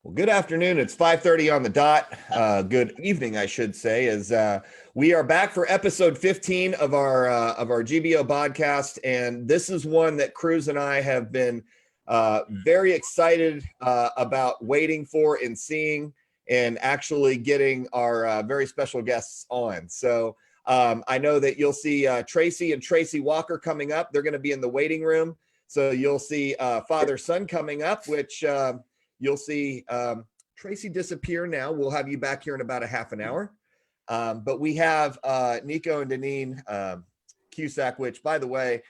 Well, good afternoon. It's 5:30 on the dot. Good evening, I should say, as we are back for episode 15 of our GBO Bodcast, and this is one that Cruz and I have been very excited about waiting for and seeing, and actually getting our very special guests on. So I know that you'll see Tracy and Tracey Walker coming up. They're going to be in the waiting room. So you'll see father-son coming up, which you'll see Tracey disappear now. We'll have you back here in about a half an hour. But we have Nicho and Denein Cusack, which, by the way,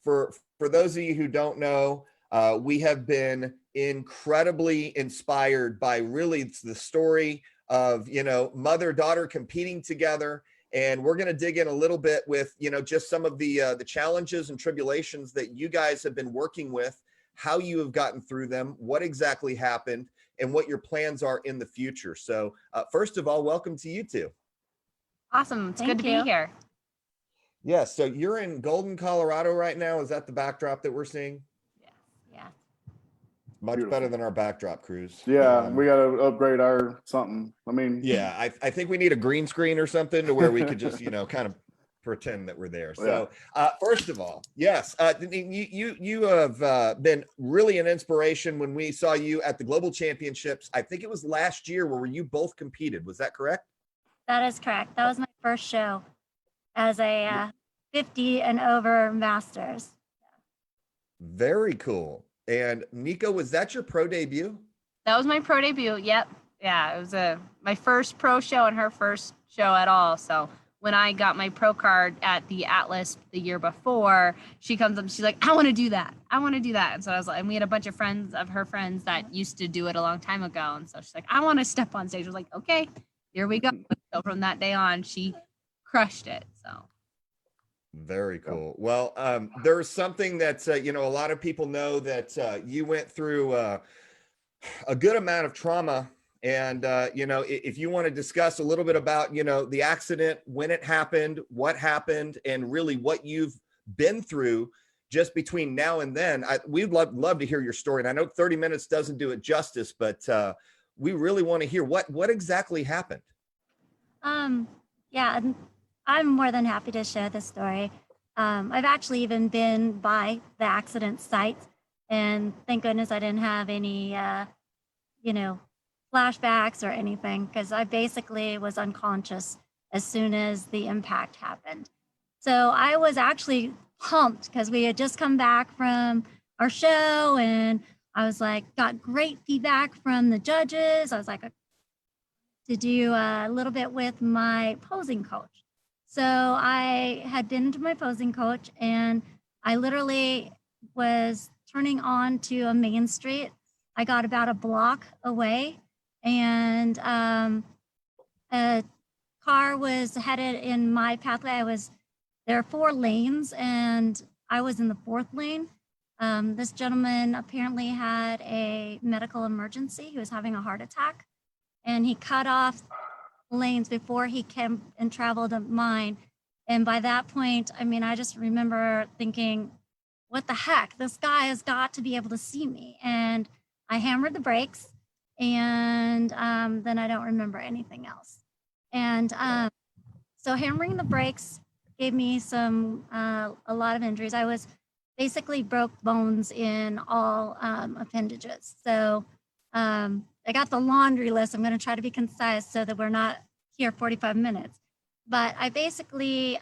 for those of you who don't know, we have been incredibly inspired by really the story of, mother-daughter competing together. And we're going to dig in a little bit with, just some of the challenges and tribulations that you guys have been working with, how you have gotten through them, what exactly happened, and what your plans are in the future. So first of all, welcome to you two. Awesome. It's good to be here. Yeah, so you're in Golden, Colorado right now. Is that the backdrop that we're seeing? Yeah. Much Beautiful. better than our backdrop, Cruz. Yeah, we got to upgrade our something. Yeah, I think we need a green screen or something to where we could just, kind of pretend that we're there. So first of all, yes, you have been really an inspiration when we saw you at the Global Championships. I think it was last year where you both competed. Was that correct? That is correct. That was my first show as a 50 and over masters. Very cool. And Nicho, was that your pro debut? That was my pro debut. Yep. Yeah, it was my first pro show and her first show at all. So when I got my pro card at the Atlas the year before, she comes up, she's like, I want to do that. And so I was like, and we had a bunch of friends of her friends that used to do it a long time ago. And so she's like, I want to step on stage. I was like, okay, here we go. So from that day on, she crushed it. So. Very cool. Well, there's something that, a lot of people know that you went through a good amount of trauma. And, if you want to discuss a little bit about, the accident, when it happened, what happened, and really what you've been through just between now and then, we'd love to hear your story. And I know 30 minutes doesn't do it justice, but we really want to hear what exactly happened. Yeah, I'm more than happy to share this story. I've actually even been by the accident site, and thank goodness I didn't have any, flashbacks or anything, because I basically was unconscious as soon as the impact happened. So I was actually pumped because we had just come back from our show, and I was like, got great feedback from the judges. I was like, to do a little bit with my posing coach. So I had been to my posing coach, and I literally was turning on to a main street. I got about a block away, and a car was headed in my pathway. There are 4 lanes, and I was in the 4th lane. This gentleman apparently had a medical emergency. He was having a heart attack, and he cut off lanes before he came and traveled mine. And by that point, I just remember thinking, what the heck? This guy has got to be able to see me. And I hammered the brakes, and then I don't remember anything else. And so hammering the brakes gave me a lot of injuries. I was basically broke bones in all appendages. So I got the laundry list. I'm going to try to be concise so that we're not here 45 minutes. But I basically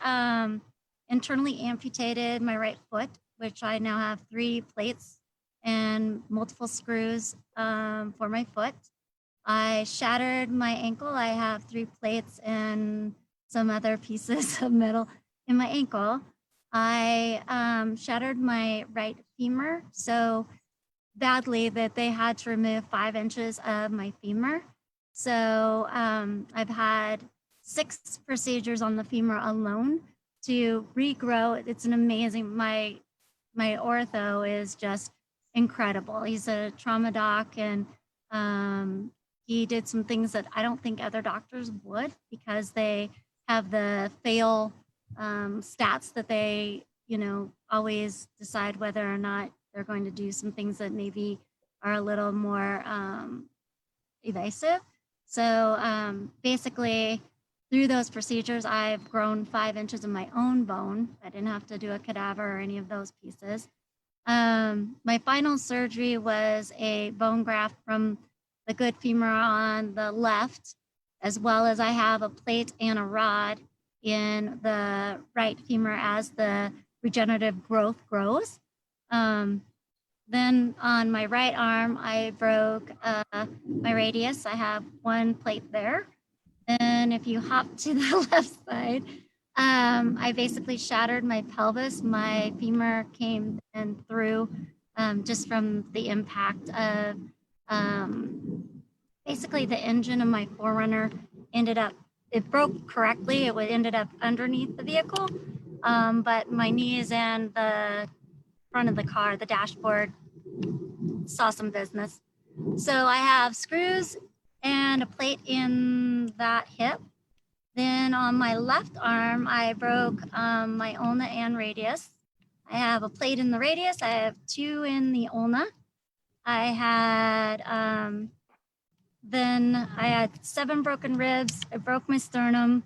internally amputated my right foot, which I now have 3 plates and multiple screws for my foot. I shattered my ankle. I have 3 plates and some other pieces of metal in my ankle. I shattered my right femur so badly that they had to remove 5 inches of my femur. So I've had 6 procedures on the femur alone to regrow. It's an amazing, my ortho is just incredible. He's a trauma doc, and he did some things that I don't think other doctors would, because they have the fail stats that they, always decide whether or not they're going to do some things that maybe are a little more evasive. So basically, through those procedures, I've grown 5 inches of my own bone. I didn't have to do a cadaver or any of those pieces. My final surgery was a bone graft from the good femur on the left, as well as I have a plate and a rod in the right femur as the regenerative growth grows. Then on my right arm, I broke my radius. I have 1 plate there. And if you hop to the left side, I basically shattered my pelvis. My femur came in through just from the impact of basically the engine of my Forerunner it broke correctly. It ended up underneath the vehicle, but my knees and the front of the car, the dashboard, saw some business. So I have screws and a plate in that hip. Then on my left arm, I broke my ulna and radius. I have a plate in the radius. I have 2 in the ulna. I had then I had 7 broken ribs. I broke my sternum.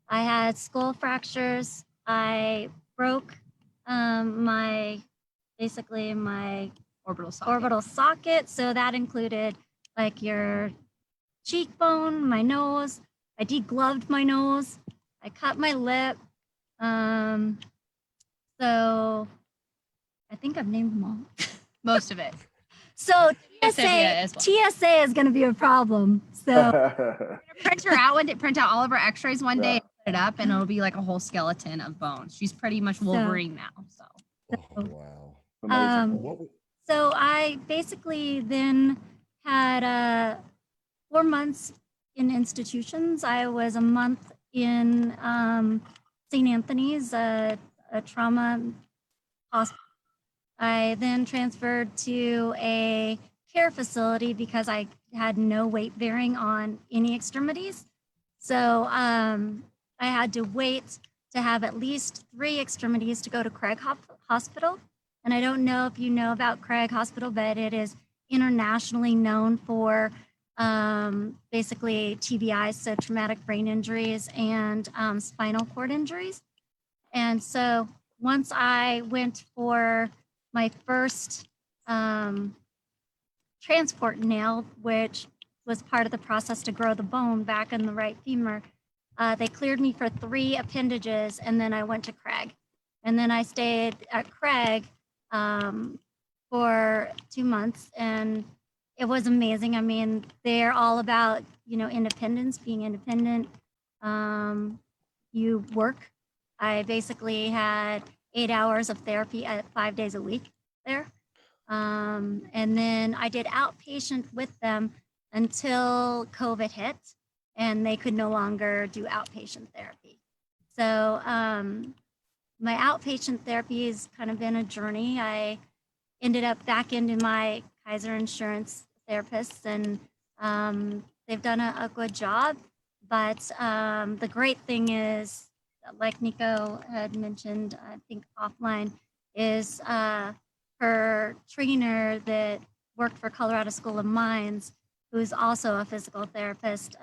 I had skull fractures. I broke my orbital socket. So that included like your cheekbone, my nose. I degloved my nose. I cut my lip. So I think I've named them all. Most of it. So As well. TSA is going to be a problem. So Print her out one day, print out all of her x-rays one day, put it up, and it'll be like a whole skeleton of bones. She's pretty much Wolverine now. So Oh, wow. Amazing. So I basically then had 4 months in institutions. I was a month in St. Anthony's, a trauma hospital. I then transferred to a care facility because I had no weight bearing on any extremities. So I had to wait to have at least 3 extremities to go to Craig Hospital. And I don't know if you know about Craig Hospital, but it is internationally known for basically TBIs, so traumatic brain injuries, and spinal cord injuries. And so once I went for my first transport nail, which was part of the process to grow the bone back in the right femur, they cleared me for 3 appendages, and then I went to Craig. And then I stayed at Craig for 2 months, and it was amazing. I mean, they're all about, independence, being independent. You work. I basically had 8 hours of therapy at 5 days a week there. And then I did outpatient with them until COVID hit, and they could no longer do outpatient therapy. So my outpatient therapy has kind of been a journey. I ended up back into my Kaiser Insurance therapists, and they've done a good job. But the great thing is, like Nicho had mentioned, I think offline, is her trainer that worked for Colorado School of Mines, who's also a physical therapist,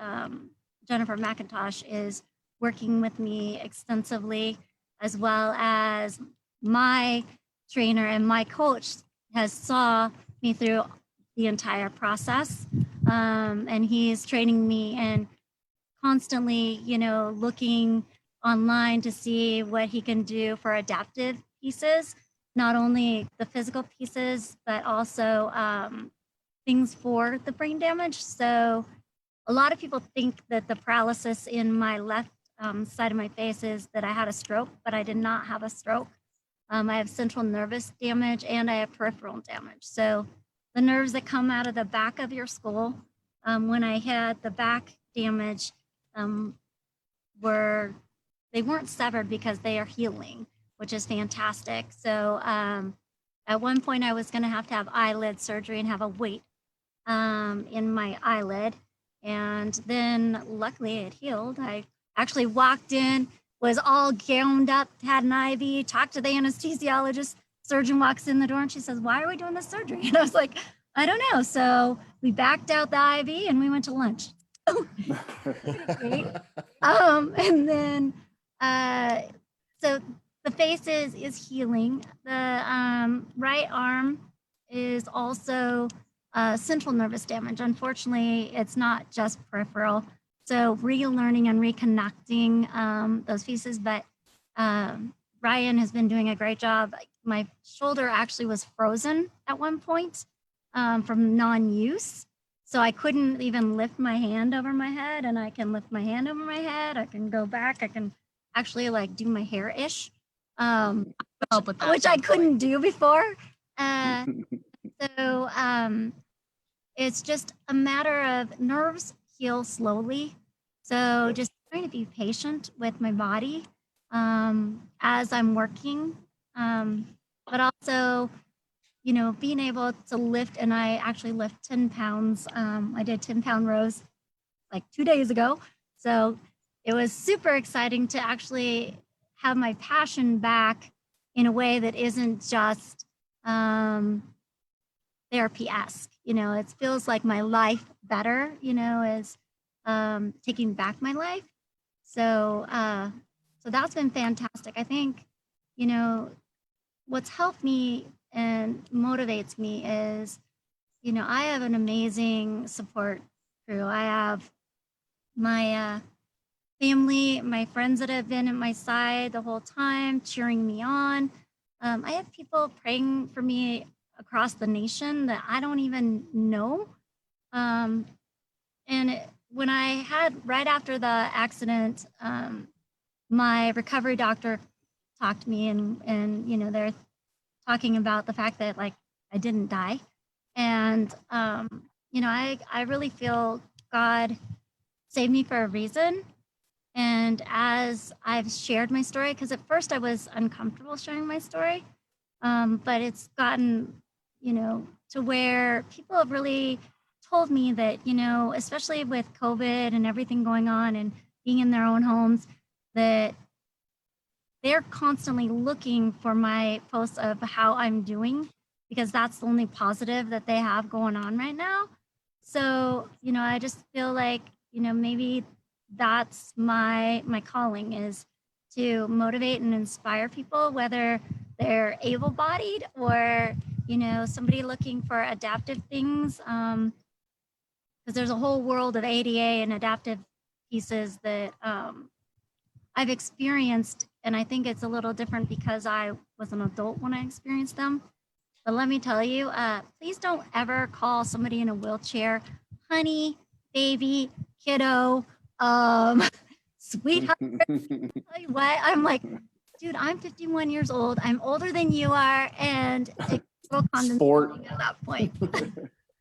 Jennifer McIntosh, is working with me extensively, as well as my trainer and my coach has saw me through the entire process. And he's training me and constantly, looking online to see what he can do for adaptive pieces, not only the physical pieces, but also things for the brain damage. So a lot of people think that the paralysis in my left side of my face is that I had a stroke, but I did not have a stroke. I have central nervous damage and I have peripheral damage. So the nerves that come out of the back of your skull, when I had the back damage, they weren't severed because they are healing, which is fantastic. So at one point I was going to have eyelid surgery and have a weight in my eyelid. And then luckily it healed. I actually walked in, was all gowned up, had an IV, talked to the anesthesiologist. Surgeon walks in the door and she says, "Why are we doing this surgery?" And I was like, I don't know. So we backed out the IV and we went to lunch. Great. And then, so the face is healing. The right arm is also central nervous damage. Unfortunately, it's not just peripheral. So relearning and reconnecting those pieces, but Ryan has been doing a great job. My shoulder actually was frozen at one point from non-use. So I couldn't even lift my hand over my head, and I can lift my hand over my head. I can go back. I can actually like do my hair-ish, Help with that. which I couldn't do before. So it's just a matter of nerves heal slowly. So just trying to be patient with my body as I'm working, but also, you know, being able to lift, and I actually lift 10 pounds. I did 10-pound rows like 2 days ago. So it was super exciting to actually have my passion back in a way that isn't just therapy-esque. You know, it feels like my life better, you know, is taking back my life. So, so that's been fantastic. I think, you know, what's helped me and motivates me is, you know, I have an amazing support crew. I have my family, my friends that have been at my side the whole time, cheering me on. I have people praying for me across the nation that I don't even know. When I had, right after the accident, my recovery doctor talked to me, and you know, they're talking about the fact that like I didn't die. And you know, I really feel God saved me for a reason. And as I've shared my story, because at first I was uncomfortable sharing my story, but it's gotten, you know, to where people have really told me that, you know, especially with COVID and everything going on and being in their own homes, that they're constantly looking for my posts of how I'm doing, because that's the only positive that they have going on right now. So, you know, I just feel like, you know, maybe that's my calling, is to motivate and inspire people, whether they're able-bodied or, you know, somebody looking for adaptive things. Because there's a whole world of ADA and adaptive pieces that I've experienced, and I think it's a little different because I was an adult when I experienced them. But let me tell you, please don't ever call somebody in a wheelchair honey, baby, kiddo, sweetheart. Tell you what, I'm like, dude, I'm 51 years old. I'm older than you are, and it's real condescending at that point.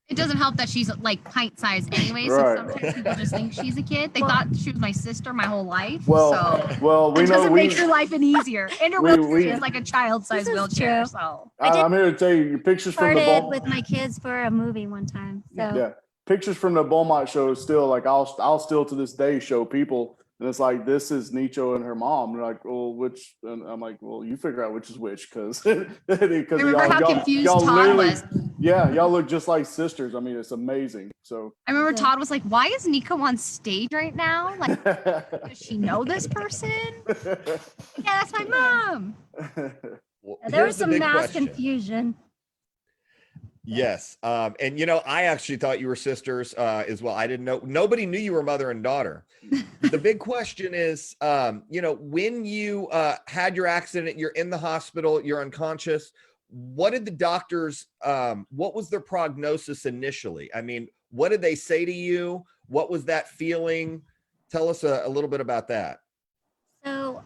It doesn't help that she's like pint sized anyway, Right. so sometimes people just think she's a kid. They thought she was my sister my whole life. Well, so well, we it know doesn't make your life any easier. And her wheelchair is like a child sized This is wheelchair. true. So I'm here to tell you, your pictures from the Started Bull, with my kids for a movie one time. So yeah, pictures from the Beaumont show is still like I'll still to this day show people, and it's like, this is Nicho and her mom. They're like, well, which? And I'm like, well, you figure out which is which, because remember how confused Todd literally, was. yeah, y'all look just like sisters. I mean, it's amazing. So I remember Todd was like, "Why is Nico on stage right now? Like, does she know this person?" Yeah, that's my mom. Well, there was here's the some big mass question. confusion. Yes. And, you know, I actually thought you were sisters as well. I didn't know. Nobody knew you were mother and daughter. The big question is, you know, when you had your accident, you're in the hospital, you're unconscious. What did the doctors, what was their prognosis initially? I mean, what did they say to you? What was that feeling? Tell us a little bit about that. So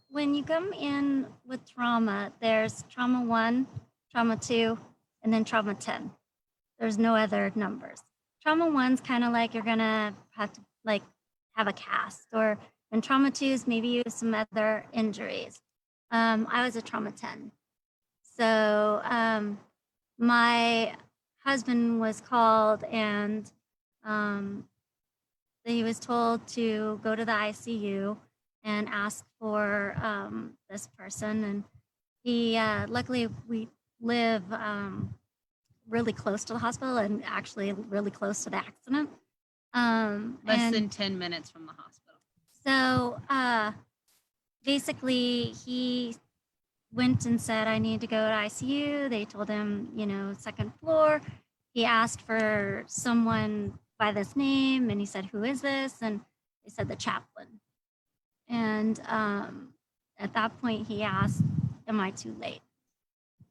when you come in with trauma, there's trauma 1, trauma 2, and then trauma 10. There's no other numbers. Trauma 1's kind of like you're gonna have to like have a cast, or and trauma 2 is maybe you have some other injuries. I was a trauma 10. So my husband was called, and he was told to go to the ICU and ask for this person. And he luckily we live really close to the hospital and actually really close to the accident. Less than 10 minutes from the hospital. So basically, he went and said, I need to go to ICU. They told him, you know, second floor. He asked for someone by this name, and he said, who is this? And they said, the chaplain. And at that point, he asked, am I too late?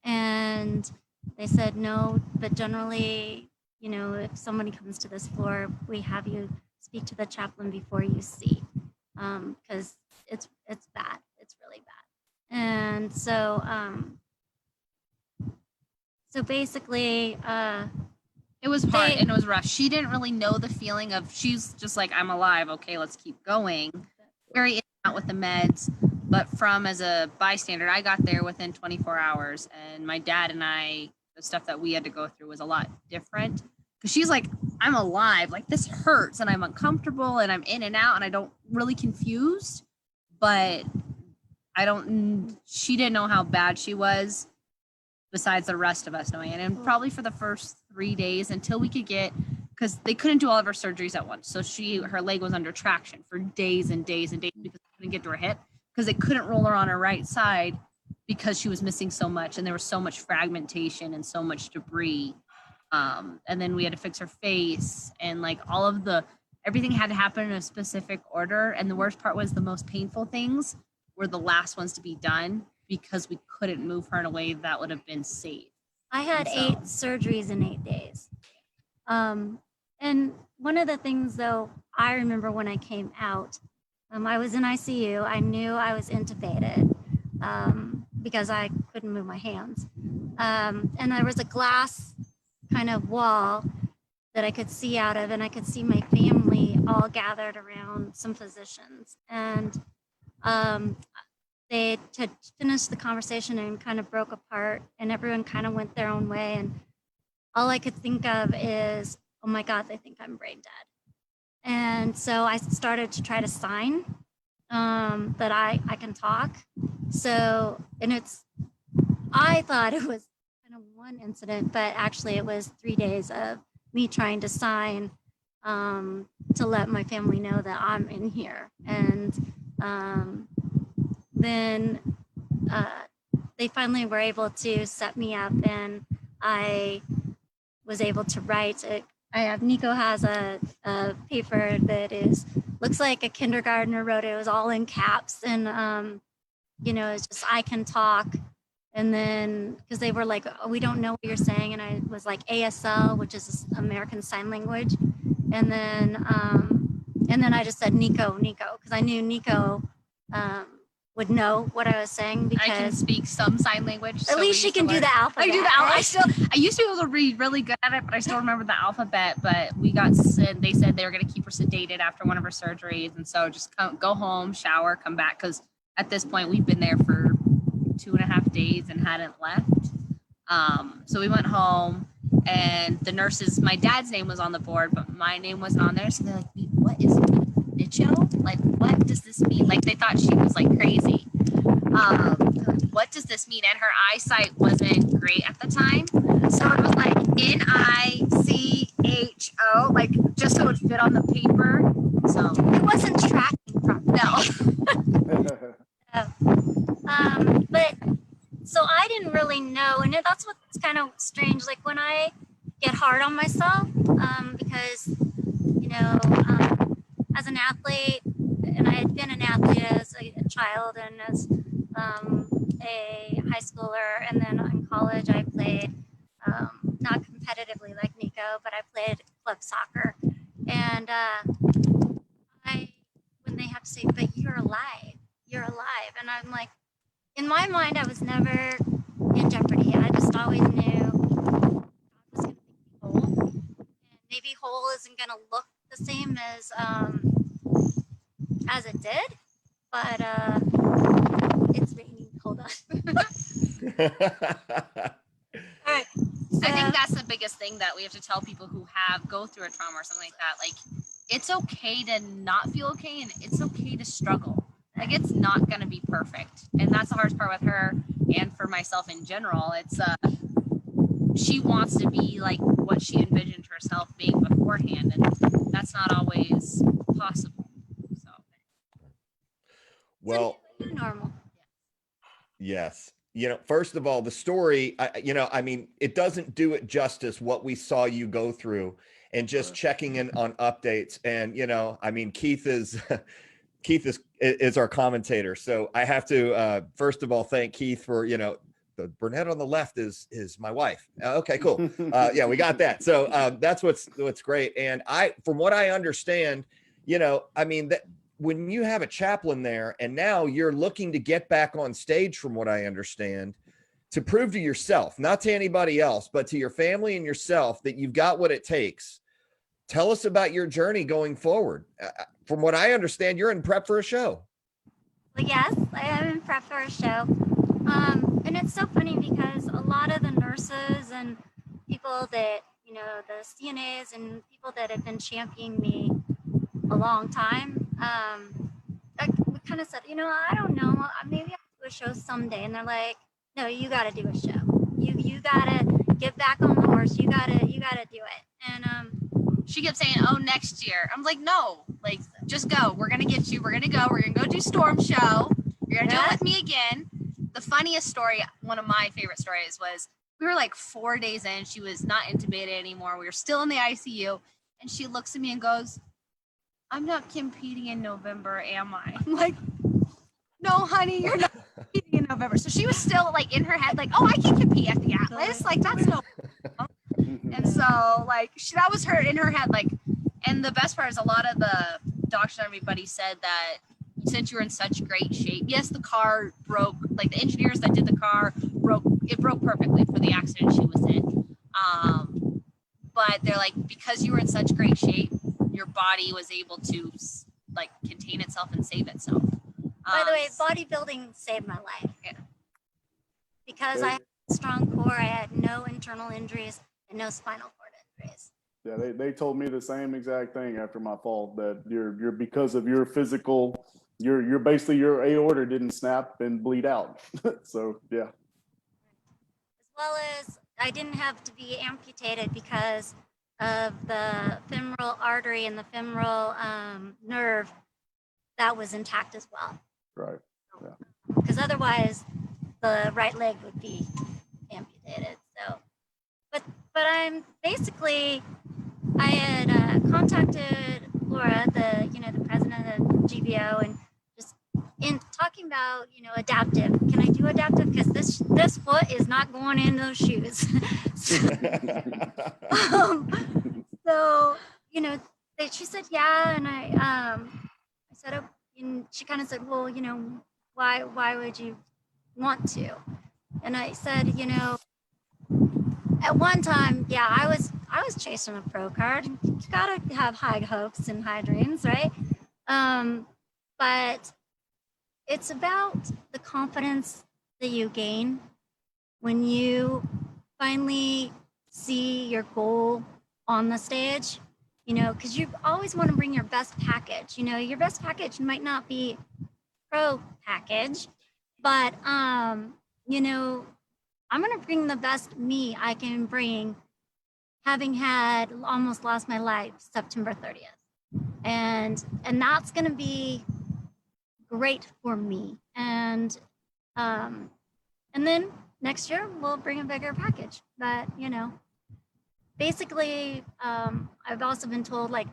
And they said, no, but generally, you know, if somebody comes to this floor, we have you speak to the chaplain before you see, because it's bad. It's really bad. And so, so basically, it was hard and it was rough. She didn't really know the feeling of, she's just like, I'm alive. Okay, let's keep going. Very in and out with the meds. But from as a bystander, I got there within 24 hours. And my dad and I, the stuff that we had to go through was a lot different. Because she's like, I'm alive. Like, this hurts and I'm uncomfortable and I'm in and out and I don't really confused. But she didn't know how bad she was besides the rest of us knowing it. And probably for the first 3 days until we could get, because they couldn't do all of her surgeries at once. So her leg was under traction for days and days and days because they couldn't get to her hip, because they couldn't roll her on her right side because she was missing so much. And there was so much fragmentation and so much debris. And then we had to fix her face, and like everything had to happen in a specific order. And the worst part was the most painful things were the last ones to be done because we couldn't move her in a way that would have been safe. I had 8 surgeries in 8 days. And one of the things, though, I remember when I came out, I was in ICU. I knew I was intubated because I couldn't move my hands. And there was a glass kind of wall that I could see out of, and I could see my family all gathered around some physicians. And they had finished the conversation and kind of broke apart, and everyone kind of went their own way. And all I could think of is, oh my God, they think I'm brain dead. And so I started to try to sign that I can talk. So, and I thought it was kind of one incident, but actually it was 3 days of me trying to sign to let my family know that I'm in here. And then they finally were able to set me up, and I was able to write it. Nicho has a paper that looks like a kindergartner wrote it. It was all in caps, and you know, it's just, I can talk. And then, because they were like, oh, we don't know what you're saying, and I was like ASL, which is American Sign Language, and then I just said Nicho, because I knew Nicho would know what I was saying, because I can speak some sign language. At least she can do the alphabet. I do the alphabet. I used to be able to read really good at it, but I still remember the alphabet. But they said they were going to keep her sedated after one of her surgeries, and so just go home, shower, come back, because at this point we've been there for 2.5 days and hadn't left. So we went home, and the nurses, my dad's name was on the board, but my name wasn't on there. So they're like, what is it? Nicho? Like, what does this mean? Like, they thought she was like crazy. What does this mean? And her eyesight wasn't great at the time. So it was like Nicho, like just so it would fit on the paper. So it wasn't tracking properly. No. But so I didn't really know, and that's what's kind of strange. Like when I get hard on myself, because you know, as an athlete, and I had been an athlete as a child and as a high schooler, and then in college I played not competitively like Nicho, but I played club soccer, and when they have to say, "But you're alive," and I'm like, in my mind, I was never in jeopardy. I just always knew I was going to be whole, and maybe whole isn't going to look the same as it did, but it's raining. Hold on. All right. So, I think that's the biggest thing that we have to tell people who go through a trauma or something like that. Like, it's okay to not feel okay, and it's okay to struggle. Like, it's not going to be perfect. And that's the hardest part with her and for myself in general. It's she wants to be like what she envisioned herself being beforehand, and that's not always possible. So, Well, normal. yes. First of all, the story, I mean, it doesn't do it justice what we saw you go through, and just checking in on updates. And, I mean, Keith is our commentator. So I have to, first of all, thank Keith for, the brunette on the left is my wife. Okay, cool. Yeah, we got that. So that's what's great. And from what I understand, I mean, that when you have a chaplain there and now you're looking to get back on stage, from what I understand, to prove to yourself, not to anybody else, but to your family and yourself, that you've got what it takes. Tell us about your journey going forward. From what I understand, you're in prep for a show. Well, yes, I am in prep for a show. And it's so funny because a lot of the nurses and people that, the CNAs and people that have been championing me a long time, we kind of said, I don't know, maybe I'll do a show someday. And they're like, no, you got to do a show. You got to get back on the horse. You got to do it. And she kept saying, oh, next year. I'm like, no, like, just go. We're going to get you. We're going to go. We're going to go do Storm Show. You're going to do it with me again. The funniest story, one of my favorite stories, was we were like 4 days in. She was not intubated anymore. We were still in the ICU. And she looks at me and goes, I'm not competing in November, am I? I'm like, no, honey, you're not competing in November. So she was still like in her head, like, oh, I can compete at the Atlas. Like, that's no. And so like that was her in her head. Like, and the best part is a lot of the doctors and everybody said that since you were in such great shape, yes, the car broke, like the engineers that did the car broke perfectly for the accident she was in. But they're like, because you were in such great shape, your body was able to like contain itself and save itself. By the way, bodybuilding saved my life. Yeah. Because I had a strong core, I had no internal injuries and no spinal cord injuries. Yeah, they told me the same exact thing after my fall, that you're because of your physical, you're basically, your aorta didn't snap and bleed out. So yeah. As well as I didn't have to be amputated because of the femoral artery and the femoral nerve that was intact as well. Right. Yeah. Because otherwise the right leg would be amputated. So, but I'm basically, I had contacted Laura, the president of GBO, and just in talking about adaptive. Can I do adaptive? Because this foot is not going in those shoes. So she said yeah, and I said, oh, and she kind of said, well, why would you want to? And I said, at one time, yeah, I was chasing a pro card. You gotta have high hopes and high dreams, right? But it's about the confidence that you gain when you finally see your goal on the stage, because you always want to bring your best package. Your best package might not be pro package, but I'm going to bring the best me I can bring, having had almost lost my life September 30th. And that's going to be great for me. And then next year we'll bring a bigger package. But, basically, I've also been told like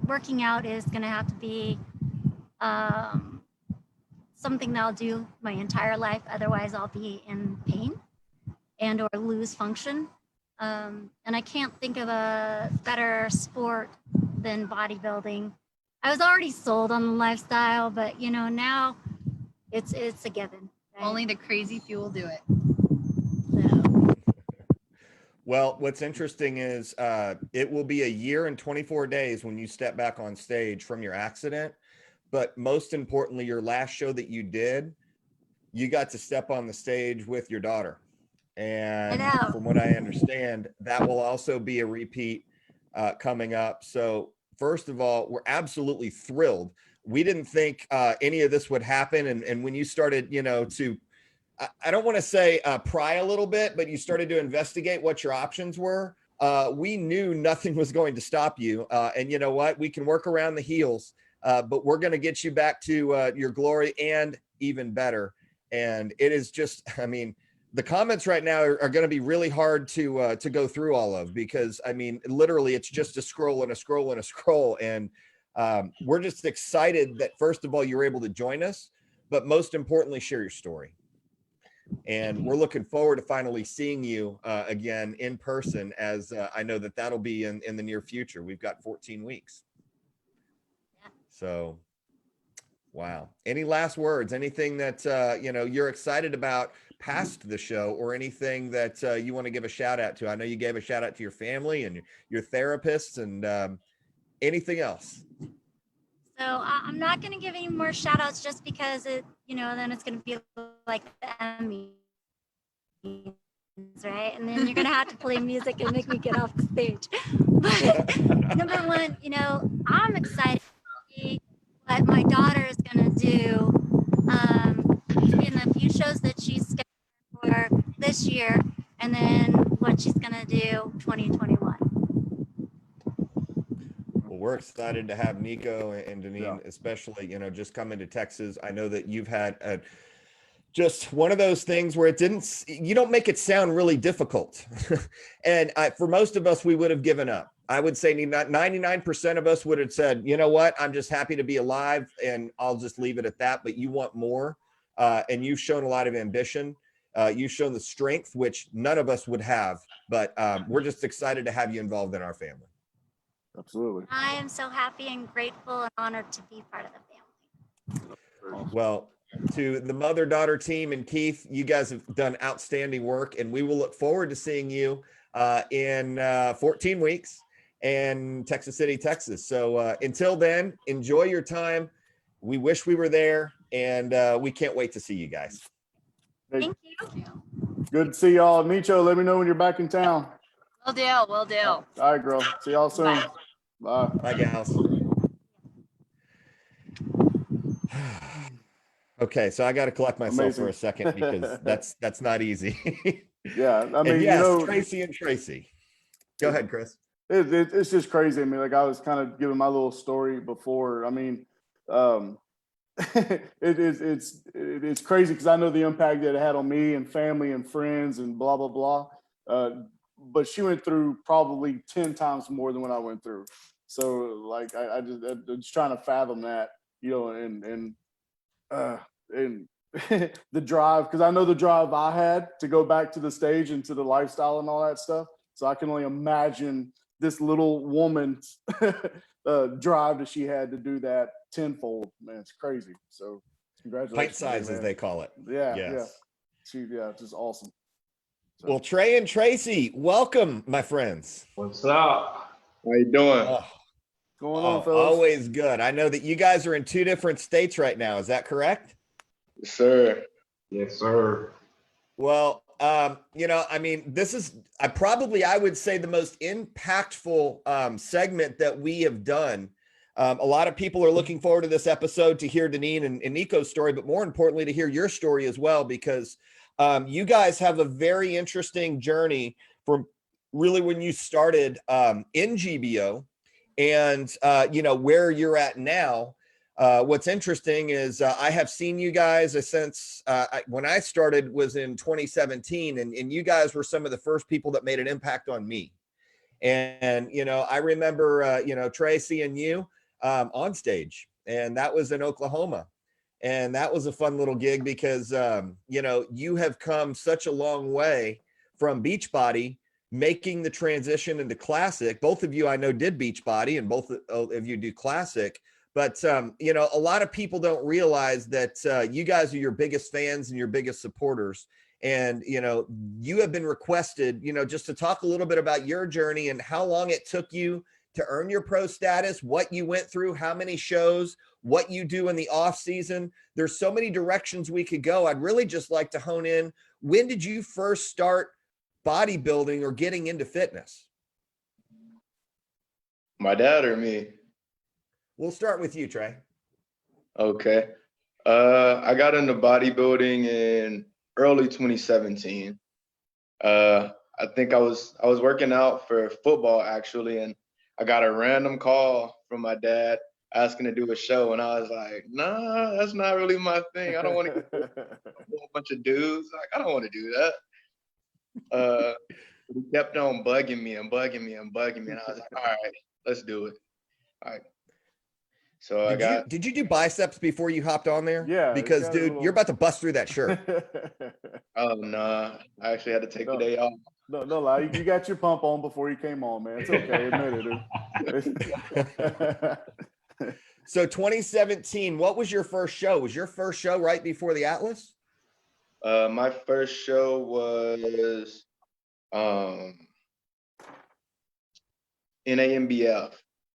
working out is going to have to be something that I'll do my entire life. Otherwise I'll be in pain and or lose function. And I can't think of a better sport than bodybuilding. I was already sold on the lifestyle, but now it's a given. Right? Only the crazy few will do it. So. Well, what's interesting is it will be a year and 24 days when you step back on stage from your accident. But most importantly, your last show that you did, you got to step on the stage with your daughter. And from what I understand, that will also be a repeat coming up. So first of all, we're absolutely thrilled. We didn't think any of this would happen. And when you started, to I don't want to say pry a little bit, but you started to investigate what your options were. We knew nothing was going to stop you. And you know what? We can work around the heels, but we're going to get you back to your glory and even better. And it is just, I mean, the comments right now are going to be really hard to go through all of, because I mean, literally it's just a scroll and a scroll and a scroll. And we're just excited that first of all, you were able to join us, but most importantly, share your story. And we're looking forward to finally seeing you again in person, as I know that that'll be in the near future. We've got 14 weeks. So, wow. Any last words? Anything that, you know, you're excited about past the show, or anything that you want to give a shout out to? I know you gave a shout out to your family and your therapists, and anything else. So I'm not going to give any more shout outs just because it, you know, then it's going to be like the Emmys, right? And then you're going to have to play music and make me get off the stage. But number one, you know, I'm excited to see what my daughter is going to do in the few shows that she's scheduled for this year, and then what she's going to do 2021. Well, we're excited to have Nicho and Denein, especially, you know, just coming to Texas. I know that you've had just one of those things where you don't make it sound really difficult. And for most of us, we would have given up. I would say 99% of us would have said, you know what, I'm just happy to be alive and I'll just leave it at that. But you want more, and you've shown a lot of ambition. You've shown the strength, which none of us would have, but we're just excited to have you involved in our family. Absolutely. I am so happy and grateful and honored to be part of the family. Well, to the mother-daughter team and Keith, you guys have done outstanding work, and we will look forward to seeing you in 14 weeks in Texas City, Texas. So until then, enjoy your time. We wish we were there, and we can't wait to see you guys. Thank you. Good to see y'all. Nicho, let me know when you're back in town. Will do. Will do. All right, girl. See y'all soon. Bye. Bye, gals. Okay, so I got to collect myself for a second, because that's not easy. Yeah, I mean, yes, you know, Tracy and Tracey. Go ahead, Chris. It's just crazy. I mean, like, I was kind of giving my little story before. I mean, it's crazy because I know the impact that it had on me and family and friends and blah blah blah. But she went through probably 10 times more than what I went through. So like I'm just trying to fathom that, you know, and the drive, because I know the drive I had to go back to the stage and to the lifestyle and all that stuff. So I can only imagine this little woman's drive that she had to do that tenfold. Man, it's crazy. So congratulations. Pint size, as they call it. Yeah, yes. Yeah, it's just awesome. So. Well, Trey and Tracy, welcome, my friends. What's up? How you doing? What's going on, fellas? Always good. I know that you guys are in 2 different states right now. Is that correct? Yes, sir. Yes, sir. Well, you know, I mean, this is I would say the most impactful segment that we have done. A lot of people are looking forward to this episode to hear Denein and Nicho's story, but more importantly, to hear your story as well, because you guys have a very interesting journey from really when you started in GBO and, you know, where you're at now. What's interesting is I have seen you guys since when I started was in 2017, and you guys were some of the first people that made an impact on me. And you know, I remember, you know, Tracy and you on stage, and that was in Oklahoma. And that was a fun little gig because, you know, you have come such a long way from Beachbody, making the transition into Classic. Both of you, I know, did Beachbody, and both of you do Classic. But, you know, a lot of people don't realize that you guys are your biggest fans and your biggest supporters. And, you know, you have been requested, you know, just to talk a little bit about your journey and how long it took you to earn your pro status, what you went through, how many shows, what you do in the off season. There's so many directions we could go. I'd really just like to hone in. When did you first start bodybuilding or getting into fitness? My dad or me? We'll start with you, Trey. Okay. I got into bodybuilding in early 2017. I think I was working out for football actually, and I got a random call from my dad asking to do a show, and I was like, nah, that's not really my thing. I don't want to get a whole bunch of dudes. Like, I don't want to do that. He kept on bugging me, and I was like, all right, let's do it. All right. So Did you do biceps before you hopped on there? Yeah. Because dude, you're about to bust through that shirt. Oh no, I actually had to take the day off. No lie. You got your pump on before you came on, man. It's okay. Admit it. So 2017, what was your first show? Was your first show right before the Atlas? My first show was NAMBF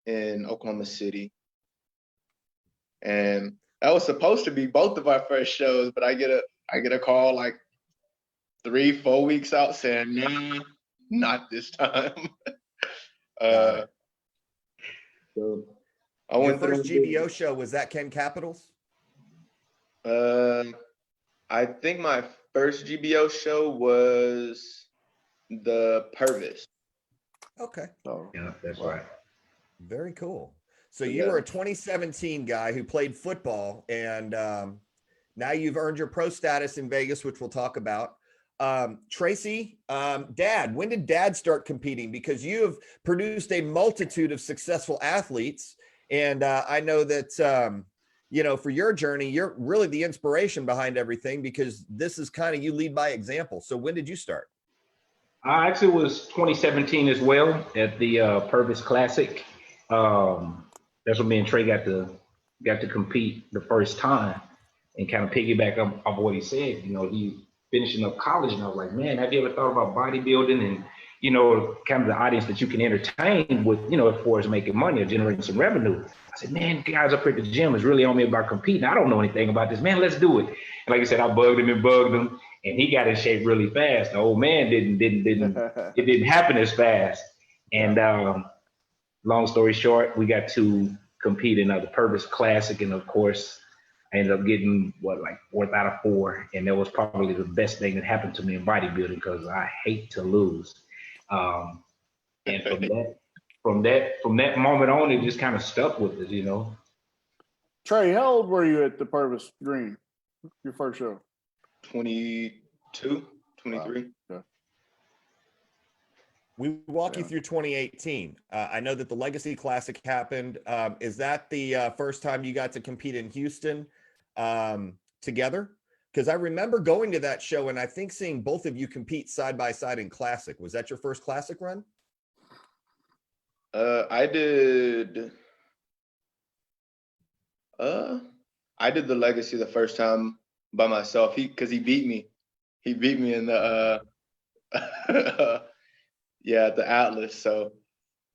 in Oklahoma City. And that was supposed to be both of our first shows, but I get a call like 3-4 weeks out saying, nah, not this time. So I went Your first GBO show, was that Ken Capitals? I think my first GBO show was the Purvis. Okay. Oh, Yeah, that's right. Very cool. So you were a 2017 guy who played football, and now you've earned your pro status in Vegas, which we'll talk about. Tracey, Dad, when did Dad start competing? Because you have produced a multitude of successful athletes, and I know that for your journey, you're really the inspiration behind everything, because this is kind of, you lead by example. So when did you start? I actually was 2017 as well at the Purvis Classic. That's when me and Trey got to compete the first time, and kind of piggyback off what he said. He finishing up college, and I was like, man, have you ever thought about bodybuilding and kind of the audience that you can entertain with, as far as making money or generating some revenue? I said, man, guys up at the gym is really on me about competing. I don't know anything about this, man. Let's do it. And like I said, I bugged him, and he got in shape really fast. The old man it didn't happen as fast. And long story short, we got to compete in the Purvis Classic, and of course, I ended up getting like 4th out of 4, and that was probably the best thing that happened to me in bodybuilding, because I hate to lose. And from that moment on, it just kind of stuck with us, Trey, how old were you at the Purvis Green? Your first show? 22, 23. Wow. We walk you through 2018. I know that the Legacy Classic happened. Is that the first time you got to compete in Houston together? Because I remember going to that show, and I think seeing both of you compete side by side in Classic. Was that your first Classic run? I did the Legacy the first time by myself. Because he beat me. He beat me in the at the Atlas. So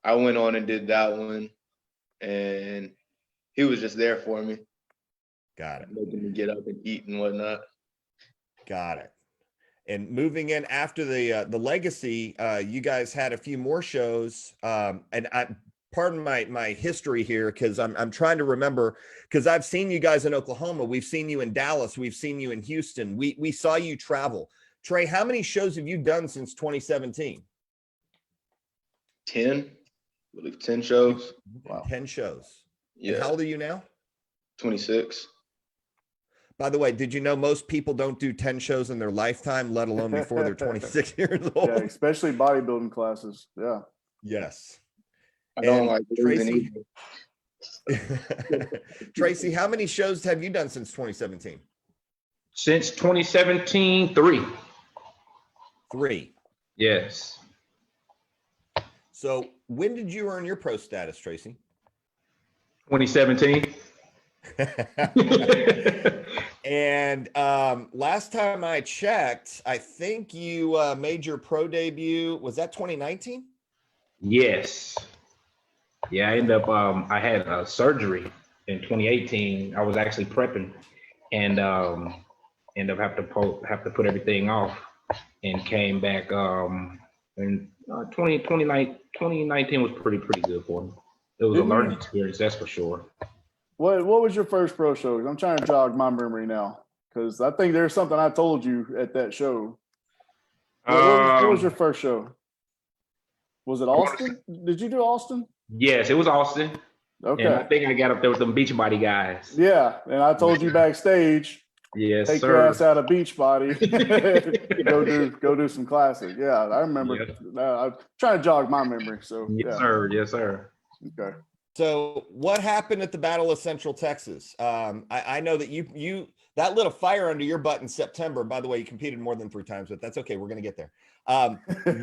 I went on and did that one, and he was just there for me. Got it. Making me get up and eat and whatnot. Got it. And moving in after the Legacy, you guys had a few more shows. And pardon my history here, because I'm trying to remember, because I've seen you guys in Oklahoma. We've seen you in Dallas. We've seen you in Houston. We saw you travel. Trey, how many shows have you done since 2017? 10, I believe 10 shows. Wow. 10 shows. Yeah. And how old are you now? 26. By the way, did you know most people don't do 10 shows in their lifetime, let alone before they're 26 years old? Yeah, especially bodybuilding classes. Yeah. Yes. I don't like losing either. Tracey, how many shows have you done since 2017? Since 2017, 3. 3. Yes. So when did you earn your pro status, Tracey? 2017. And last time I checked, I think you made your pro debut. Was that 2019? Yes. Yeah, I ended up, I had a surgery in 2018. I was actually prepping, and ended up have to put everything off, and came back. And 2019 was pretty good for me. It was a learning experience, that's for sure. What was your first pro show? I'm trying to jog my memory now. Because I think there's something I told you at that show. What was your first show? Was it Austin? Did you do Austin? Yes, it was Austin. Okay. And I think I got up there with them Beachbody guys. Yeah, and I told you backstage, Yes, take sir. your ass out of Beachbody, go do some classic. Yeah, I remember. Yep. I'm trying to jog my memory. So Yes, sir. Yes, sir. Okay. So what happened at the Battle of Central Texas? I know that you that lit a fire under your butt in September. By the way, you competed more than 3 times, but that's okay. We're going to get there.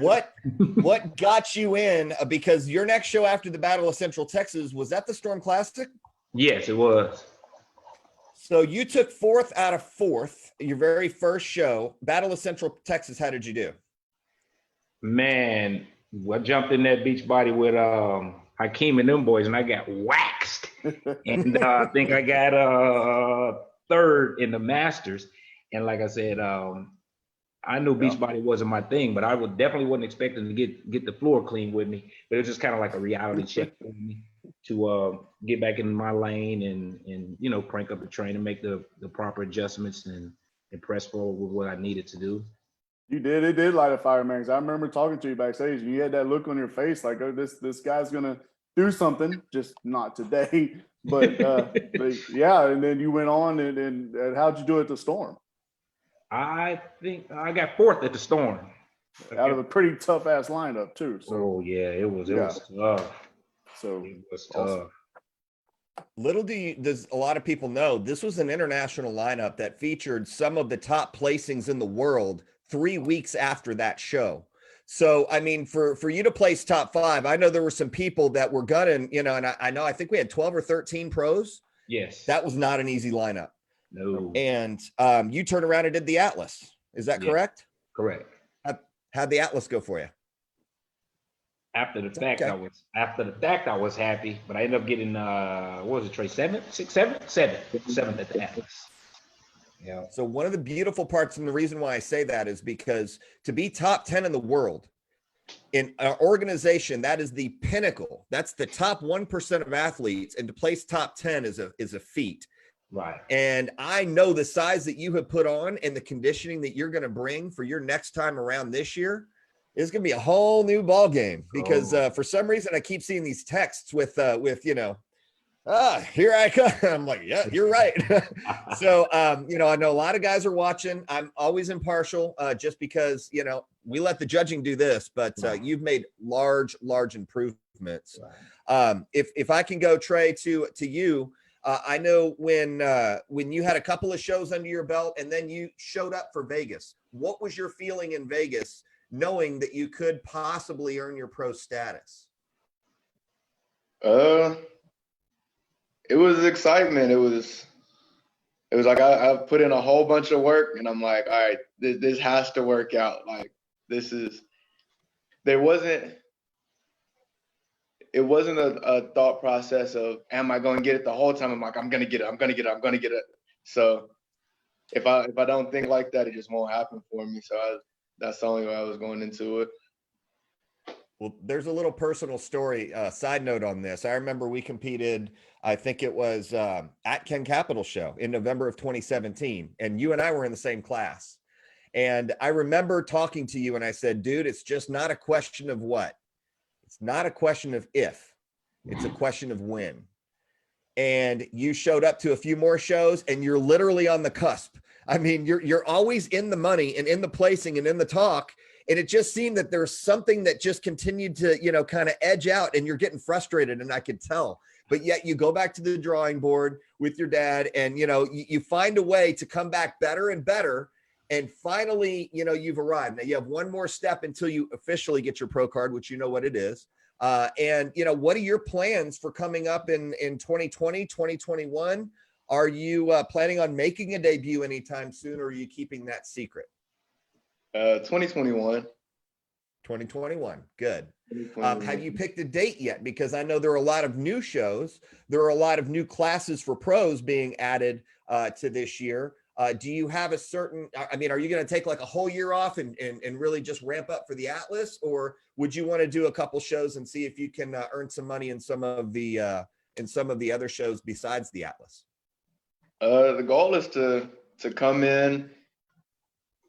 What got you in? Because your next show after the Battle of Central Texas, was that the Storm Classic? Yes, it was. So you took 4th out of 4th, your very first show. Battle of Central Texas, how did you do? Man, I jumped in that Beachbody with Hakeem and them boys, and I got waxed. And I think I got 3rd in the Masters. And like I said, I knew Beachbody wasn't my thing, but I definitely wasn't expecting to get the floor clean with me. But it was just kind of like a reality check for me to get back in my lane and crank up the train and make the proper adjustments and press forward with what I needed to do. You did. It did light a fire, man. 'Cause I remember talking to you backstage, and you had that look on your face like, oh, this guy's gonna do something, just not today. But yeah, and then you went on, and how'd you do at the Storm? I think I got 4th at the Storm. Out of a pretty tough ass lineup too. So Oh yeah, it was tough. So It was awesome. tough. Little does a lot of people know, this was an international lineup that featured some of the top placings in the world 3 weeks after that show. So, I mean, for you to place top 5, I know there were some people that were gunning, and I think we had 12 or 13 pros. Yes. That was not an easy lineup. No. And you turned around and did the Atlas. Is that correct? Correct. How'd the Atlas go for you? After the fact, Okay. I was happy, but I ended up getting what was it, Trey? 7th at the Atlas. Yeah. So one of the beautiful parts, and the reason why I say that is because to be top 10 in the world in an organization, that is the pinnacle. That's the top 1% of athletes, and to place top 10 is a feat. Right. And I know the size that you have put on and the conditioning that you're going to bring for your next time around this year is going to be a whole new ball game, because for some reason I keep seeing these texts with here I come. I'm like, yeah, you're right. So, I know a lot of guys are watching. I'm always impartial, just because, we let the judging do this, but you've made large improvements. Right. If I can go, Trey, to you, I know when you had a couple of shows under your belt and then you showed up for Vegas, what was your feeling in Vegas, knowing that you could possibly earn your pro status? It was excitement. It was like I put in a whole bunch of work, and I'm like, all right, this has to work out. Like it wasn't a thought process of, am I going to get it the whole time? I'm like, I'm going to get it. So if I don't think like that, it just won't happen for me. So that's the only way I was going into it. Well, there's a little personal story, side note on this. I remember we competed, I think it was at Ken Capital Show in November of 2017, and you and I were in the same class. And I remember talking to you, and I said, dude, it's just not a question of what. It's not a question of if. It's a question of when. And you showed up to a few more shows, and you're literally on the cusp. I mean, you're always in the money and in the placing and in the talk. And it just seemed that there's something that just continued to, kind of edge out, and you're getting frustrated, and I could tell. But yet you go back to the drawing board with your dad, and, you find a way to come back better and better. And finally, you've arrived. Now you have one more step until you officially get your pro card, which you know what it is. And, what are your plans for coming up in 2020, 2021? Are you planning on making a debut anytime soon, or are you keeping that secret? 2021. 2021. Good. Have you picked a date yet? Because I know there are a lot of new shows. There are a lot of new classes for pros being added to this year. Do you have a certain, are you going to take like a whole year off and really just ramp up for the Atlas? Or would you want to do a couple shows and see if you can earn some money in some of the other shows besides the Atlas? The goal is to to come in,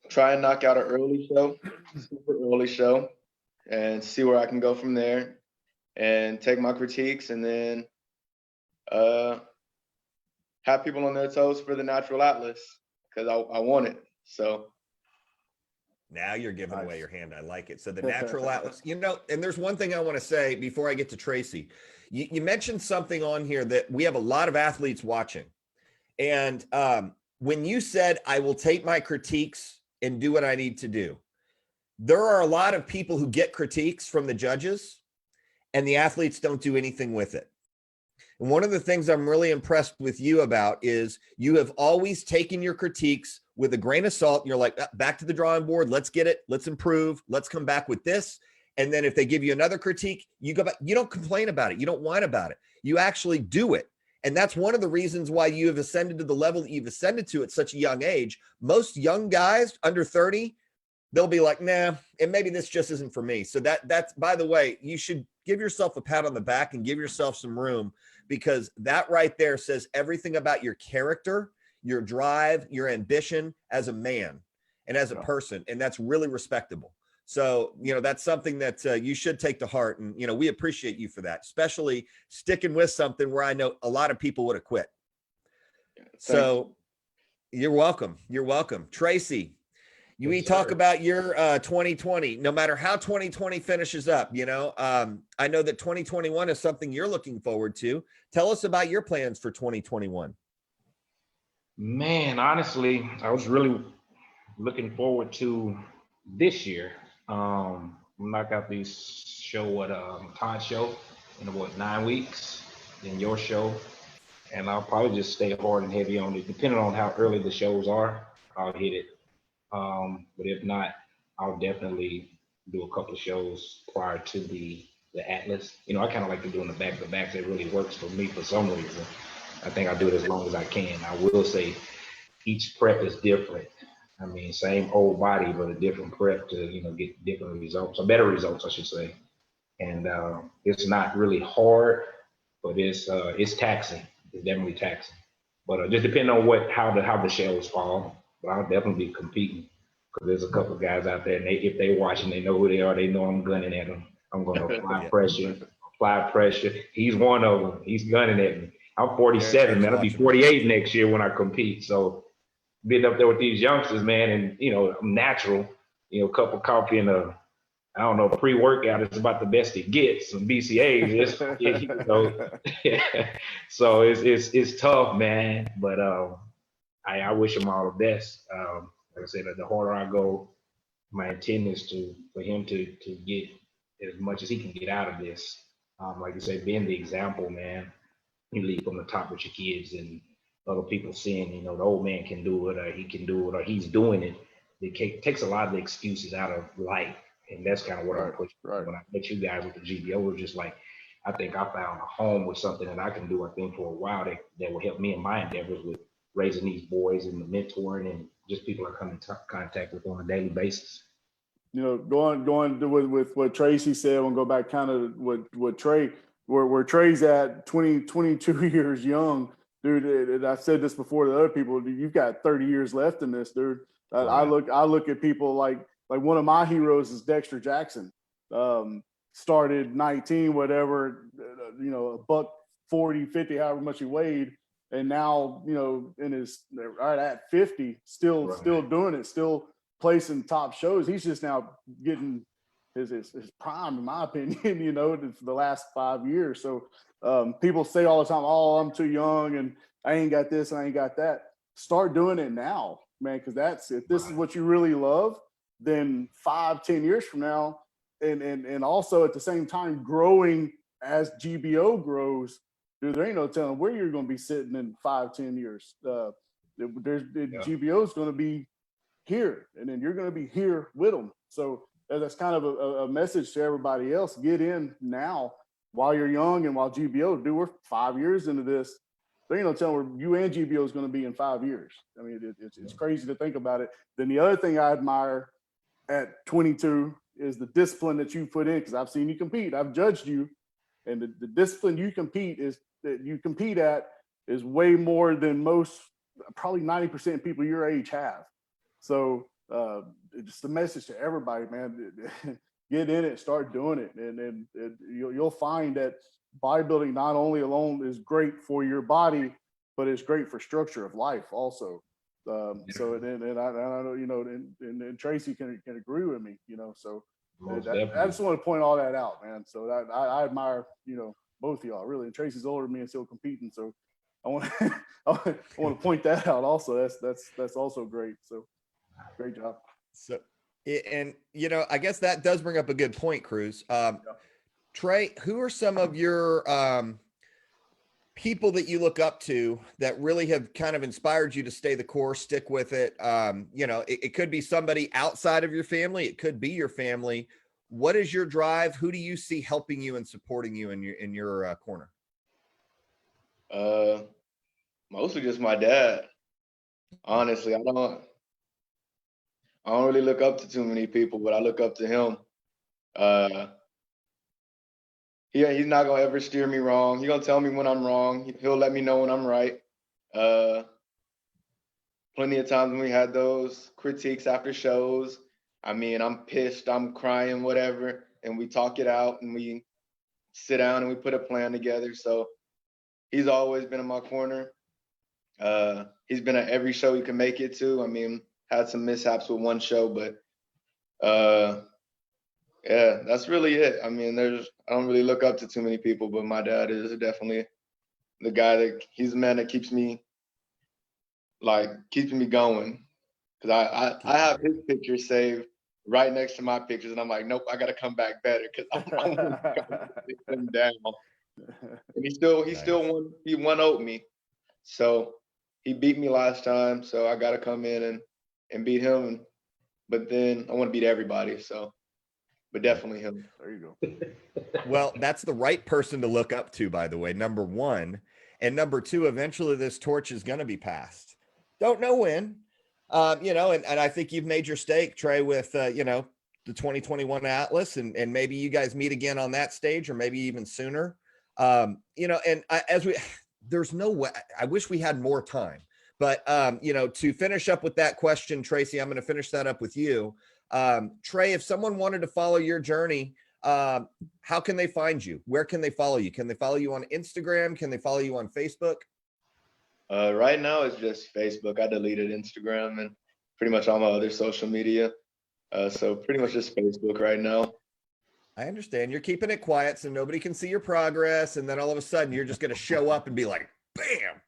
try and knock out an early show, super early show, and see where I can go from there, and take my critiques, and then have people on their toes for the Natural Atlas, because I want it. So now you're giving away your hand. I like it. So the Natural Atlas, you know, and there's one thing I want to say before I get to Tracey. You mentioned something on here that we have a lot of athletes watching. And when you said, I will take my critiques and do what I need to do, there are a lot of people who get critiques from the judges and the athletes don't do anything with it. And one of the things I'm really impressed with you about is you have always taken your critiques with a grain of salt. And you're like, back to the drawing board. Let's get it. Let's improve. Let's come back with this. And then if they give you another critique, you go back. You don't complain about it. You don't whine about it. You actually do it. And that's one of the reasons why you have ascended to the level that you've ascended to at such a young age. Most young guys under 30, they'll be like, nah, and maybe this just isn't for me. So that's, by the way, you should give yourself a pat on the back and give yourself some room, because that right there says everything about your character, your drive, your ambition as a man and as a person. And that's really respectable. So, you know, that's something that you should take to heart. And, you know, we appreciate you for that, especially sticking with something where I know a lot of people would have quit. So you're welcome. You're welcome. Tracey, we talk about your 2020, no matter how 2020 finishes up, you know, I know that 2021 is something you're looking forward to. Tell us about your plans for 2021. Man, honestly, I was really looking forward to this year. Knock out this show at Todd's show in 9 weeks, then your show, and I'll probably just stay hard and heavy on it. Depending on how early the shows are, I'll hit it. But if not, I'll definitely do a couple of shows prior to the Atlas. You know, I kind of like to do in the back-to-backs. It really works for me for some reason. I think I'll do it as long as I can. I will say each prep is different. I mean, same old body, but a different prep to, you know, get different results, or better results, I should say. And it's not really hard, but it's taxing. It's definitely taxing. But just depending on how the shows fall, but I'll definitely be competing, because there's a couple of guys out there, and if they watching, they know who they are. They know I'm gunning at them. I'm going to apply pressure. He's one of them. He's gunning at me. I'm 47, man. I'll be 48 next year when I compete. So being up there with these youngsters, man, and, you know, I'm natural, you know, a cup of coffee and pre-workout is about the best it gets. Some BCAAs, you know. So it's tough, man. But I wish him all the best. Like I said, the harder I go, my intent is for him to get as much as he can get out of this. Like you said, being the example, man. You lead from the top with your kids, and other people seeing, you know, the old man can do it, or he can do it, or he's doing it. It takes a lot of the excuses out of life. And that's kind of what I push. When I met you guys with the GBO, it was just like, I think I found a home with something that I can do, I think, for a while that will help me in my endeavors with raising these boys and the mentoring and just people I come in contact with on a daily basis. You know, going with what Tracey said, we'll go back kind of what Trey, where Trey's at 22 years young, dude. And I said this before to other people, you've got 30 years left in this, dude. I look at people like one of my heroes is Dexter Jackson. Started 19, whatever, you know, $140, 50, however much he weighed, and now, you know, in his right at 50, still doing it, still placing top shows. He's just now getting his prime, in my opinion, you know, for the last 5 years. So people say all the time, oh, I'm too young and I ain't got this and I ain't got that. Start doing it now, man, because if this is what you really love, then 5-10 years from now, and also at the same time growing as GBO grows, dude, there ain't no telling where you're going to be sitting in 5-10 years. GBO is going to be here, and then you're going to be here with them. So that's kind of a message to everybody else. Get in now while you're young, and while GBO, dude, we're 5 years into this. There ain't no telling where you and GBO is going to be in 5 years. I mean, it's crazy to think about it. Then the other thing I admire at 22 is the discipline that you put in, because I've seen you compete. I've judged you, and the discipline you compete at is way more than most probably 90% of people your age have. So just a message to everybody, man, get in it, start doing it. And you'll find that bodybuilding not only alone is great for your body, but it's great for structure of life also. So and I know, you know, and Tracey can agree with me, you know, so I just want to point all that out, man. So that I admire, you know, both of y'all really. And Tracey's older than me and still competing, so I want I want to point that out also. That's also great. So great job. So, and you know, I guess that does bring up a good point, Cruz. Trey, who are some of your people that you look up to that really have kind of inspired you to stay the course, stick with it? You know, it could be somebody outside of your family. It could be your family. What is your drive? Who do you see helping you and supporting you in your corner? Mostly just my dad. Honestly, I don't really look up to too many people, but I look up to him. He's not gonna ever steer me wrong. He's gonna tell me when I'm wrong. He'll let me know when I'm right. Plenty of times when we had those critiques after shows, I mean, I'm pissed, I'm crying, whatever, and we talk it out and we sit down and we put a plan together. So he's always been in my corner. He's been at every show he can make it to. I mean, had some mishaps with one show, but yeah, that's really it. I mean, I don't really look up to too many people, but my dad is definitely the guy he's the man that keeps me going. Cause I have his picture saved right next to my pictures, and I'm like, nope, I gotta come back better because I'm gonna take them down. And he still won me. So he beat me last time, so I gotta come in and beat him. But then I want to beat everybody, so. But definitely him. There you go. Well, that's the right person to look up to, by the way, number one. And number two, eventually this torch is going to be passed. Don't know when, you know, and I think you've made your stake, Trey, with, you know, the 2021 Atlas, and maybe you guys meet again on that stage or maybe even sooner. You know, and there's no way, I wish we had more time, but, you know, to finish up with that question, Tracey, I'm going to finish that up with you. Trey, if someone wanted to follow your journey, how can they find you? Where can they follow you? Can they follow you on Instagram? Can they follow you on Facebook? Right now it's just Facebook. I deleted Instagram and pretty much all my other social media. So pretty much just Facebook right now. I understand. You're keeping it quiet so nobody can see your progress. And then all of a sudden you're just going to show up and be like, bam.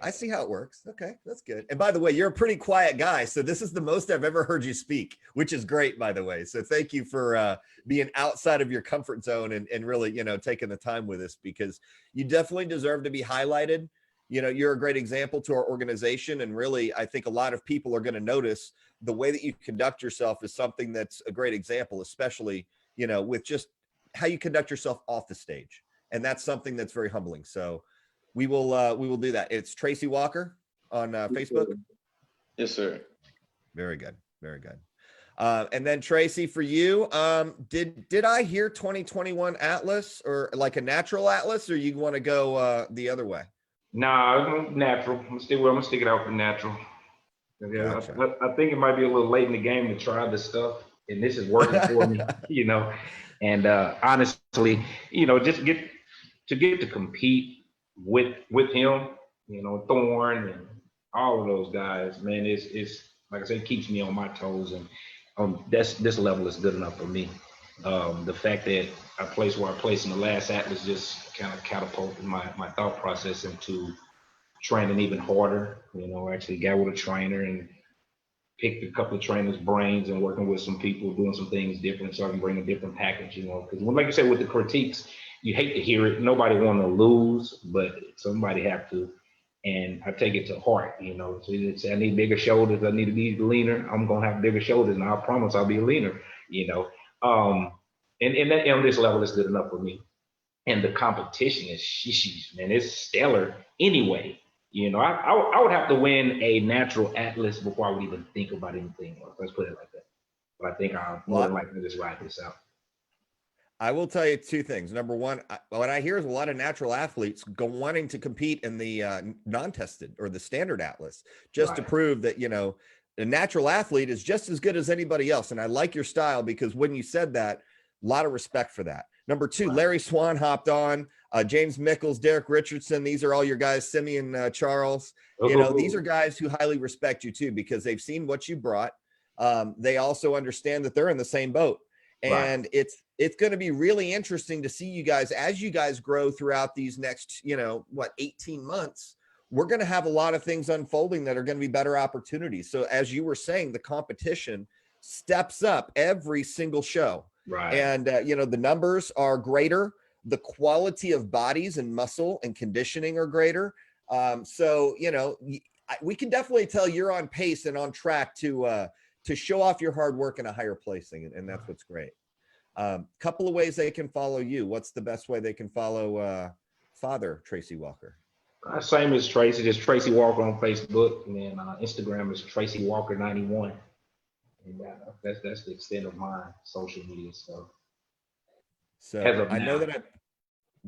I see how it works. Okay, that's good. And by the way, you're a pretty quiet guy. So this is the most I've ever heard you speak, which is great, by the way. So thank you for being outside of your comfort zone and really, you know, taking the time with us, because you definitely deserve to be highlighted. You know, you're a great example to our organization. And really, I think a lot of people are going to notice the way that you conduct yourself is something that's a great example, especially, you know, with just how you conduct yourself off the stage. And that's something that's very humbling. So we will do that. It's Tracey Walker on Facebook. Yes, sir. Very good. Very good. And then Tracey, for you, did I hear 2021 Atlas or like a natural Atlas, or you want to go the other way? Nah, natural. I'm gonna stick it out for natural. Yeah, gotcha. I think it might be a little late in the game to try this stuff, and this is working for me, you know. And honestly, you know, just get to compete with him, you know, Thorne and all of those guys, man, it's like I said, it keeps me on my toes, and this level is good enough for me. The fact that I placed where I placed in the last Atlas just kind of catapulted my thought process into training even harder. You know, I actually got with a trainer and picked a couple of trainers' brains and working with some people doing some things different so I can bring a different package, you know, because like you said, with the critiques, you hate to hear it. Nobody want to lose, but somebody have to. And I take it to heart, you know. So you say, I need bigger shoulders. I need to be leaner. I'm going to have bigger shoulders, and I promise I'll be leaner, you know. And that on this level is good enough for me. And the competition is, sheesh, man, it's stellar anyway. You know, I would have to win a natural Atlas before I would even think about anything else. Let's put it like that. But I think I'm more than likely to just ride this out. I will tell you two things. Number one, what I hear is a lot of natural athletes wanting to compete in the non-tested or the standard atlas, just to prove that, you know, a natural athlete is just as good as anybody else. And I like your style, because when you said that, a lot of respect for that. Number two, Larry Swan hopped on, James Mickles, Derek Richardson. These are all your guys, Simeon Charles. You know, these are guys who highly respect you too, because they've seen what you brought. They also understand that they're in the same boat. And it's going to be really interesting to see you guys as you guys grow throughout these next, 18 months. We're going to have a lot of things unfolding that are going to be better opportunities. So as you were saying, the competition steps up every single show. And, the numbers are greater. The quality of bodies and muscle and conditioning are greater. So, we can definitely tell you're on pace and on track to show off your hard work in a higher placing. And that's what's great. Couple of ways they can follow you. What's the best way they can follow Father Tracey Walker? Same as Tracey, just Tracey Walker on Facebook, and then Instagram is Tracey Walker 91. And that's the extent of my social media stuff. So I know that I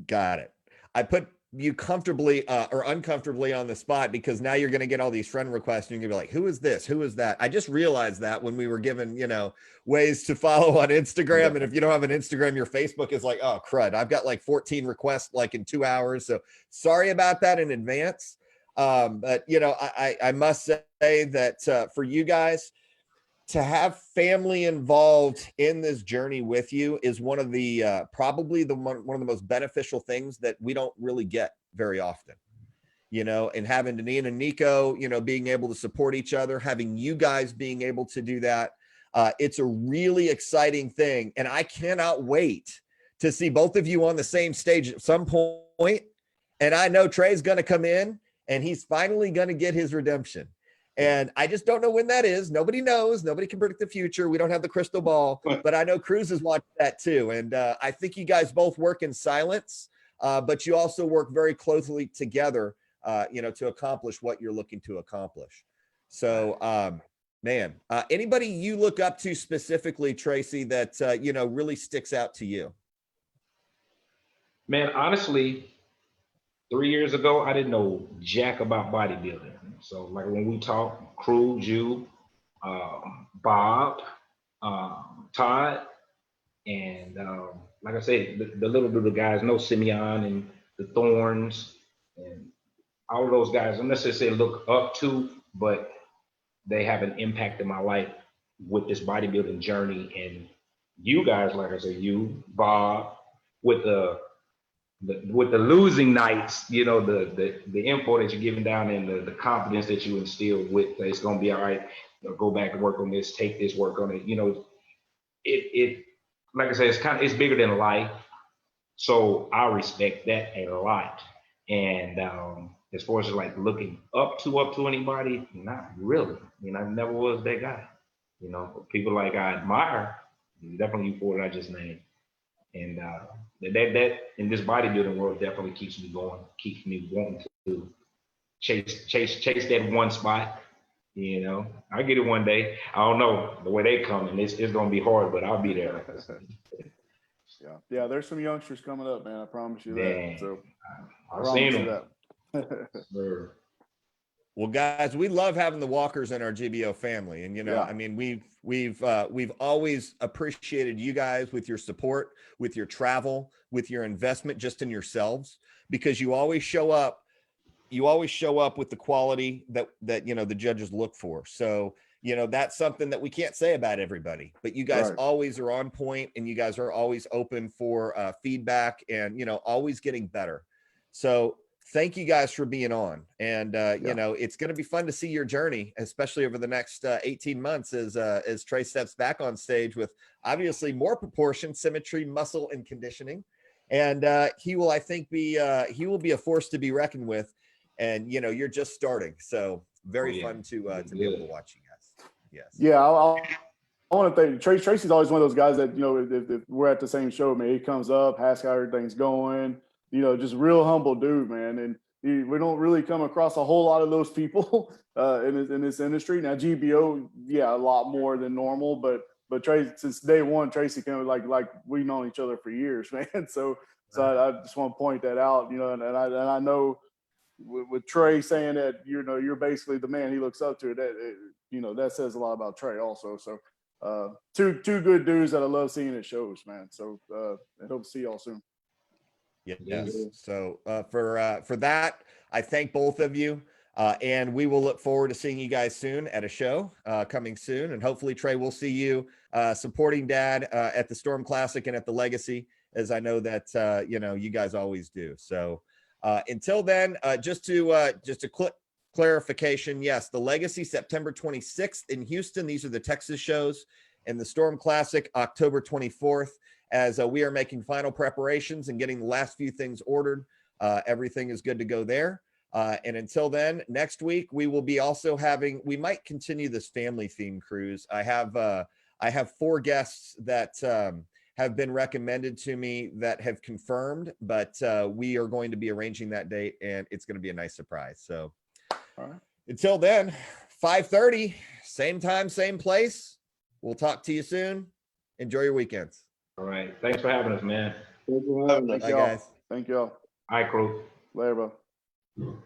got it. I put you comfortably or uncomfortably on the spot, because now you're going to get all these friend requests and you're going to be like, who is this? Who is that? I just realized that when we were given, ways to follow on Instagram. And if you don't have an Instagram, your Facebook is like, oh crud, I've got like 14 requests like in 2 hours. So sorry about that in advance. But I must say that for you guys to have family involved in this journey with you is one of the probably one of the most beneficial things that we don't really get very often, and having Denein and Nicho, being able to support each other, having you guys being able to do that. It's a really exciting thing. And I cannot wait to see both of you on the same stage at some point. And I know Trey's going to come in and he's finally going to get his redemption. And I just don't know when that is. Nobody knows. Nobody can predict the future. We don't have the crystal ball, but I know Cruz has watched that too. And I think you guys both work in silence, but you also work very closely together, to accomplish what you're looking to accomplish. So, anybody you look up to specifically, Tracey, that, really sticks out to you? Man, honestly, 3 years ago, I didn't know jack about bodybuilding. So like when we talk, Cruz, you, Bob, Todd, and like I said, the little bit of guys know Simeon and the Thorns and all of those guys. I'm not necessarily look up to, but they have an impact in my life with this bodybuilding journey. And you guys, like I said, you, Bob, with the losing nights, the info that you're giving down and the confidence that you instill with it's going to be all right. Go back and work on this, take this, work on it. It like I said, it's bigger than life. So I respect that a lot. And as far as like looking up to anybody, not really. I never was that guy. People like I admire, definitely you four that I just named. And that in this bodybuilding world definitely keeps me going, keeps me wanting to chase that one spot. I'll get it one day. I don't know the way they come, and it's gonna be hard, but I'll be there. Yeah. There's some youngsters coming up, man. I promise you that. So I've seen them. That. Well, guys, we love having the Walkers in our GBO family. And, I mean, we've always appreciated you guys with your support, with your travel, with your investment just in yourselves, because you always show up with the quality that the judges look for. So, that's something that we can't say about everybody, but you guys always are on point, and you guys are always open for feedback and, always getting better. So thank you guys for being on. And, it's going to be fun to see your journey, especially over the next 18 months as Trey steps back on stage with obviously more proportion, symmetry, muscle, and conditioning. And he will, I think, be a force to be reckoned with. And, you're just starting. So very fun to be able to watch you guys. Yes. Yeah. I want to thank Tracy's always one of those guys that, if we're at the same show, man, he comes up, asks how everything's going. Just real humble dude, man. And we don't really come across a whole lot of those people in this industry. Now, GBO, a lot more than normal, but but Tracy, since day one, Tracey came like we've known each other for years, man. So I just want to point that out, you know, and I know with Trey saying that, you know, you're basically the man he looks up to, you know, that says a lot about Trey also. So two good dudes that I love seeing at shows, man. So I hope to see y'all soon. Yes. So for that, I thank both of you. And we will look forward to seeing you guys soon at a show coming soon. And hopefully, Trey, we'll see you supporting Dad at the Storm Classic and at the Legacy, as I know that, you know, you guys always do. So until then, just a quick clarification. Yes, the Legacy, September 26th in Houston. These are the Texas shows. And the Storm Classic, October 24th, as we are making final preparations and getting the last few things ordered. Everything is good to go there. And until then, next week, we will be also we might continue this family theme cruise. I have 4 guests that have been recommended to me that have confirmed, but we are going to be arranging that date, and it's going to be a nice surprise. So All right. Until then, 5:30, same time, same place. We'll talk to you soon. Enjoy your weekends. All right. Thanks for having us, man. Thanks for having us. Bye, guys. Thank y'all. All right, crew. Later, bro.